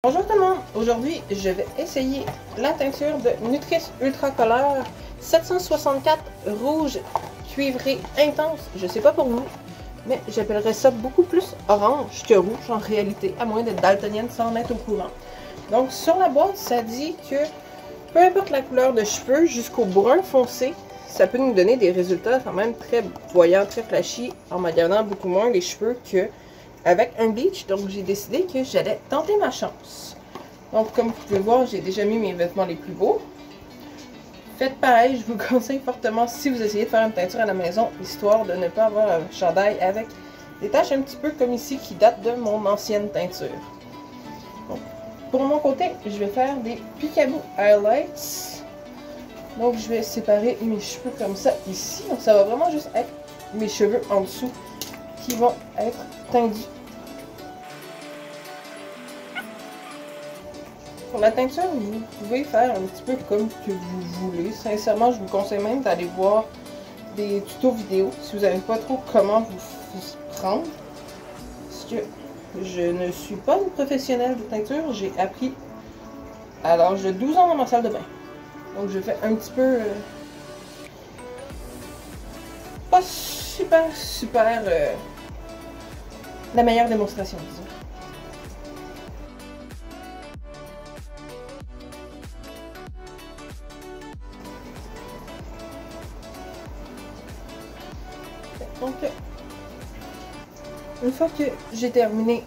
Bonjour tout le monde! Aujourd'hui, je vais essayer la teinture de Nutris Ultra Color 764 rouge cuivré intense. Je sais pas pour vous, mais j'appellerais ça beaucoup plus orange que rouge en réalité, à moins d'être daltonienne sans en être au courant. Donc sur la boîte, ça dit que peu importe la couleur de cheveux jusqu'au brun foncé, ça peut nous donner des résultats quand même très voyants, très flashy, en maganant beaucoup moins les cheveux que avec un bleach. Donc j'ai décidé que j'allais tenter ma chance. Donc comme vous pouvez voir, j'ai déjà mis mes vêtements les plus beaux. Faites pareil, je vous conseille fortement si vous essayez de faire une teinture à la maison, histoire de ne pas avoir un chandail avec des taches un petit peu comme ici qui datent de mon ancienne teinture. Donc, pour mon côté, je vais faire des Peekaboo Highlights. Donc je vais séparer mes cheveux comme ça ici. Donc ça va vraiment juste être mes cheveux en dessous qui vont être tendus. Pour la teinture, vous pouvez faire un petit peu comme que vous voulez. Sincèrement, je vous conseille même d'aller voir des tutos vidéo si vous savez pas trop comment vous prendre. Parce que je ne suis pas une professionnelle de teinture. J'ai appris à l'âge de 12 ans dans ma salle de bain. Donc je fais un petit peu... pas super... la meilleure démonstration, disons. Donc, une fois que j'ai terminé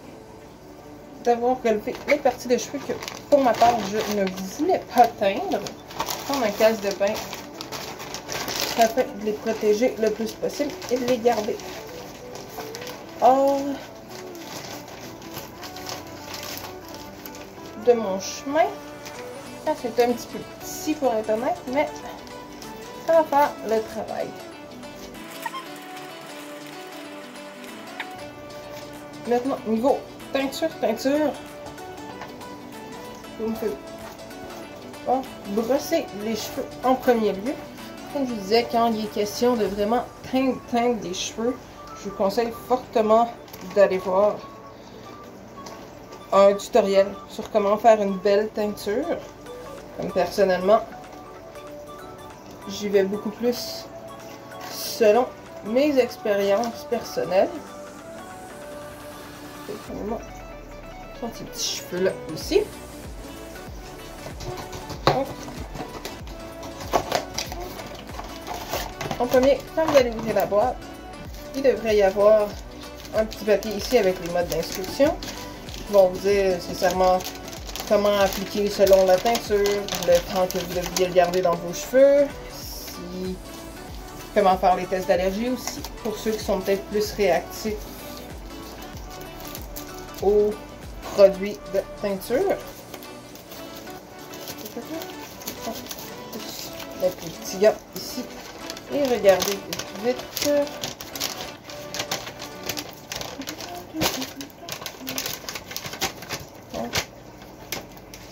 d'avoir relevé les parties de cheveux que, pour ma part, je ne voulais pas teindre, prendre un casse de bain afin de les protéger le plus possible et de les garder hors de mon chemin. Ça, c'est un petit peu petit pour être honnête, mais ça va faire le travail. Maintenant, niveau teinture, vous me faites brosser les cheveux en premier lieu. Comme je vous disais, quand il est question de vraiment teindre les cheveux, je vous conseille fortement d'aller voir un tutoriel sur comment faire une belle teinture. Comme personnellement, j'y vais beaucoup plus selon mes expériences personnelles. Ces petits cheveux là aussi. Donc, en premier, quand vous allez ouvrir la boîte, il devrait y avoir un petit papier ici avec les modes d'instruction qui vont vous dire nécessairement comment appliquer selon la teinture, le temps que vous devriez le garder dans vos cheveux, comment faire les tests d'allergie aussi, pour ceux qui sont peut-être plus réactifs aux produits de teinture. Avec les petits gants ici. Et regardez vite.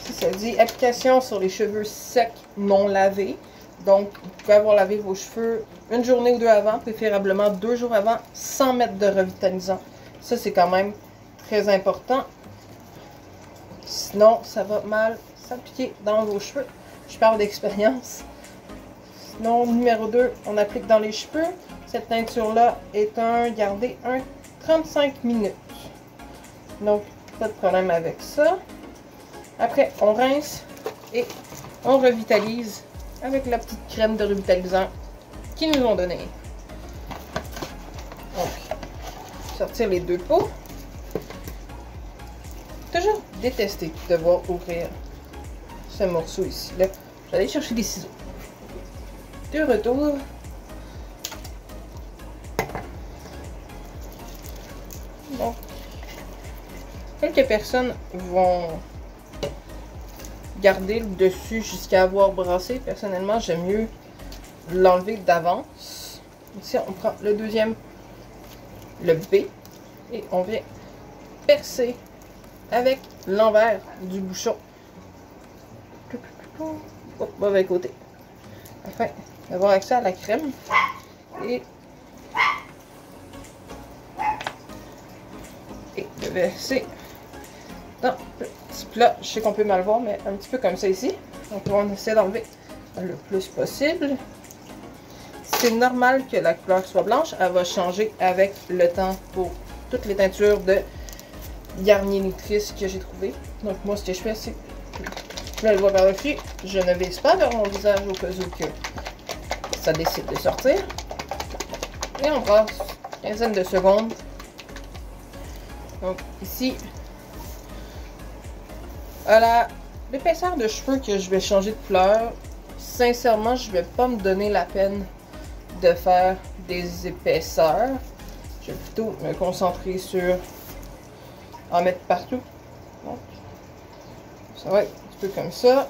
Si ça dit application sur les cheveux secs non lavés. Donc, vous pouvez avoir lavé vos cheveux une journée ou deux avant, préférablement 2 jours avant, sans mettre de revitalisant. Ça, c'est quand même très important. Sinon, ça va mal s'appliquer dans vos cheveux. Je parle d'expérience. Sinon, numéro 2, on applique dans les cheveux. Cette teinture-là est gardez un 35 minutes. Donc, pas de problème avec ça. Après, on rince et on revitalise avec la petite crème de revitalisant qu'ils nous ont donnée. Donc, sortir les 2 pots. Toujours détesté de devoir ouvrir ce morceau ici. Là, je vais aller chercher des ciseaux. De retour. Bon. Quelques personnes vont garder le dessus jusqu'à avoir brassé. Personnellement, j'aime mieux l'enlever d'avance. Ici, on prend le deuxième, le B, et on vient percer avec l'envers du bouchon. Hop, mauvais côté. Afin d'avoir accès à la crème. Et de verser dans le petit plat. Je sais qu'on peut mal voir, mais un petit peu comme ça ici. Donc on va essayer d'enlever le plus possible. C'est normal que la couleur soit blanche. Elle va changer avec le temps pour toutes les teintures de Garnier Nutrice que j'ai trouvées. Donc moi, ce que je fais, c'est... Je mets le doigt par-dessus. Je ne vise pas vers mon visage au cas où que ça décide de sortir. Et on passe une quinzaine de secondes. Donc ici, à l'épaisseur de cheveux que je vais changer de couleur, sincèrement, je vais pas me donner la peine de faire des épaisseurs. Je vais plutôt me concentrer sur en mettre partout. Donc, ça va être un petit peu comme ça.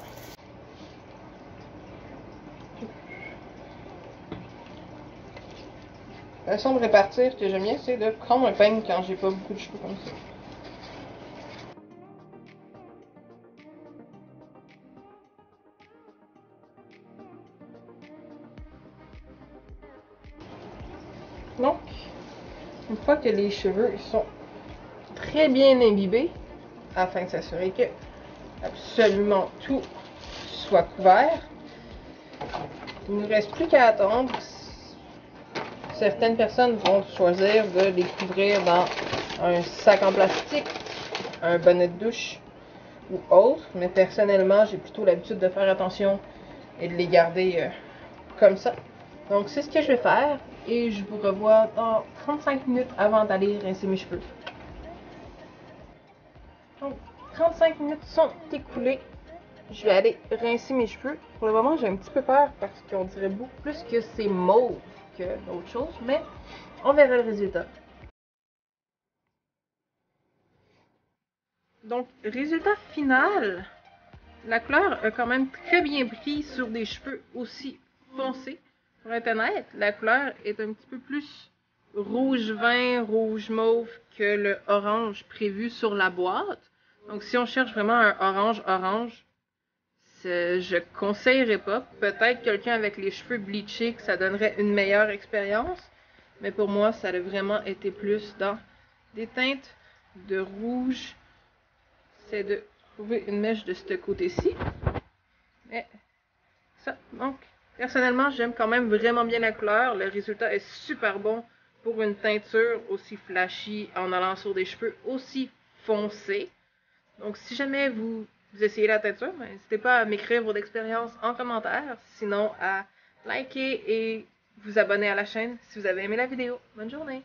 La façon de répartir que j'aime bien, c'est de prendre un peigne quand j'ai pas beaucoup de cheveux comme ça. Donc, une fois que les cheveux sont très bien imbibés, afin de s'assurer que absolument tout soit couvert, il ne nous reste plus qu'à attendre. Certaines personnes vont choisir de les couvrir dans un sac en plastique, un bonnet de douche ou autre, mais personnellement, j'ai plutôt l'habitude de faire attention et de les garder comme ça. Donc c'est ce que je vais faire et je vous revois dans 35 minutes avant d'aller rincer mes cheveux. Donc 35 minutes sont écoulées. Je vais aller rincer mes cheveux. Pour le moment, j'ai un petit peu peur parce qu'on dirait beaucoup plus que c'est mauve que d'autres choses, mais on verra le résultat. Donc, résultat final, la couleur a quand même très bien pris sur des cheveux aussi foncés. Pour être honnête, la couleur est un petit peu plus rouge vin, rouge mauve que le orange prévu sur la boîte. Donc, si on cherche vraiment un orange, je conseillerais pas. Peut-être quelqu'un avec les cheveux bleachés que ça donnerait une meilleure expérience. Mais pour moi, ça a vraiment été plus dans des teintes de rouge. C'est de trouver une mèche de ce côté-ci. Mais ça, donc, personnellement, j'aime quand même vraiment bien la couleur. Le résultat est super bon pour une teinture aussi flashy en allant sur des cheveux aussi foncés. Donc, si jamais vous essayez la teinture, n'hésitez pas à m'écrire votre expérience en commentaire. Sinon, à liker et vous abonner à la chaîne si vous avez aimé la vidéo. Bonne journée!